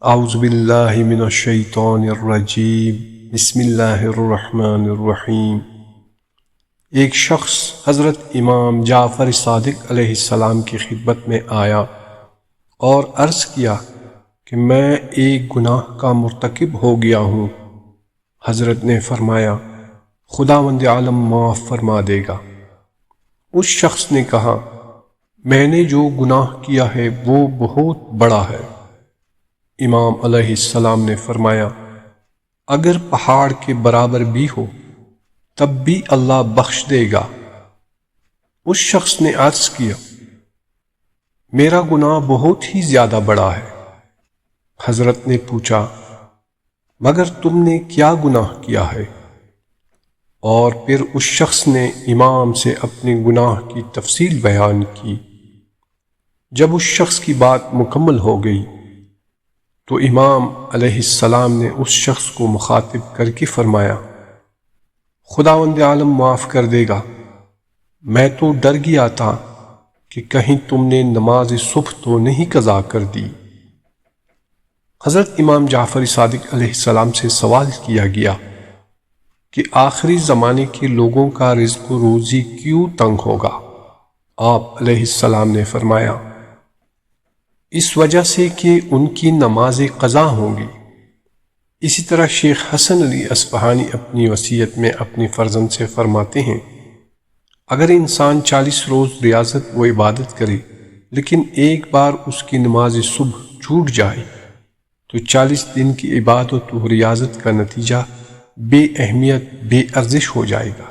اعوذ باللہ من الشیطان الرجیم بسم اللہ الرحمن الرحیم۔ ایک شخص حضرت امام جعفر صادق علیہ السلام کی خدمت میں آیا اور عرض کیا کہ میں ایک گناہ کا مرتکب ہو گیا ہوں۔ حضرت نے فرمایا خداوند عالم معاف فرما دے گا۔ اس شخص نے کہا میں نے جو گناہ کیا ہے وہ بہت بڑا ہے۔ امام علیہ السلام نے فرمایا اگر پہاڑ کے برابر بھی ہو تب بھی اللہ بخش دے گا۔ اس شخص نے عرض کیا میرا گناہ بہت ہی زیادہ بڑا ہے۔ حضرت نے پوچھا مگر تم نے کیا گناہ کیا ہے؟ اور پھر اس شخص نے امام سے اپنے گناہ کی تفصیل بیان کی۔ جب اس شخص کی بات مکمل ہو گئی تو امام علیہ السلام نے اس شخص کو مخاطب کر کے فرمایا خداوند عالم معاف کر دے گا، میں تو ڈر گیا تھا کہ کہیں تم نے نماز صبح تو نہیں قضا کر دی۔ حضرت امام جعفر صادق علیہ السلام سے سوال کیا گیا کہ آخری زمانے کے لوگوں کا رزق و روزی کیوں تنگ ہوگا؟ آپ علیہ السلام نے فرمایا اس وجہ سے کہ ان کی نمازیں قضا ہوں گی۔ اسی طرح شیخ حسن علی اصفہانی اپنی وصیت میں اپنی فرزند سے فرماتے ہیں اگر انسان 40 روز ریاضت و عبادت کرے لیکن ایک بار اس کی نماز صبح چھوٹ جائے تو 40 دن کی عبادت و ریاضت کا نتیجہ بے اہمیت بے ارزش ہو جائے گا۔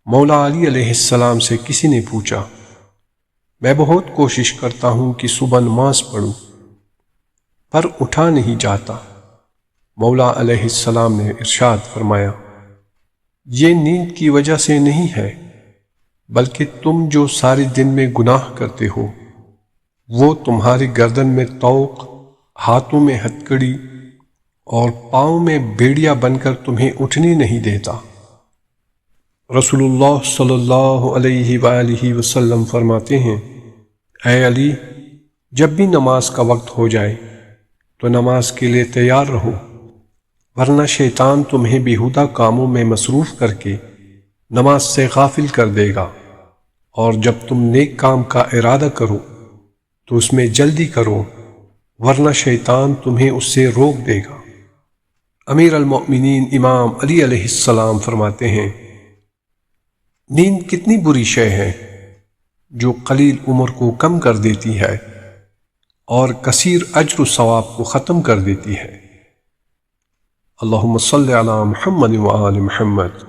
مولا علی علیہ السلام سے کسی نے پوچھا میں بہت کوشش کرتا ہوں کہ صبح نماز پڑھوں پر اٹھا نہیں جاتا۔ مولا علیہ السلام نے ارشاد فرمایا یہ نیند کی وجہ سے نہیں ہے بلکہ تم جو سارے دن میں گناہ کرتے ہو وہ تمہاری گردن میں طوق، ہاتھوں میں ہتکڑی اور پاؤں میں بیڑیا بن کر تمہیں اٹھنے نہیں دیتا۔ رسول اللہ صلی اللہ علیہ وآلہ وسلم فرماتے ہیں اے علی جب بھی نماز کا وقت ہو جائے تو نماز کے لیے تیار رہو ورنہ شیطان تمہیں بیہودہ کاموں میں مصروف کر کے نماز سے غافل کر دے گا، اور جب تم نیک کام کا ارادہ کرو تو اس میں جلدی کرو ورنہ شیطان تمہیں اس سے روک دے گا۔ امیر المؤمنین امام علی علیہ السلام فرماتے ہیں نیند کتنی بری شے ہے جو قلیل عمر کو کم کر دیتی ہے اور کثیر اجر و ثواب کو ختم کر دیتی ہے۔ اللہم صلی علی محمد وآل محمد۔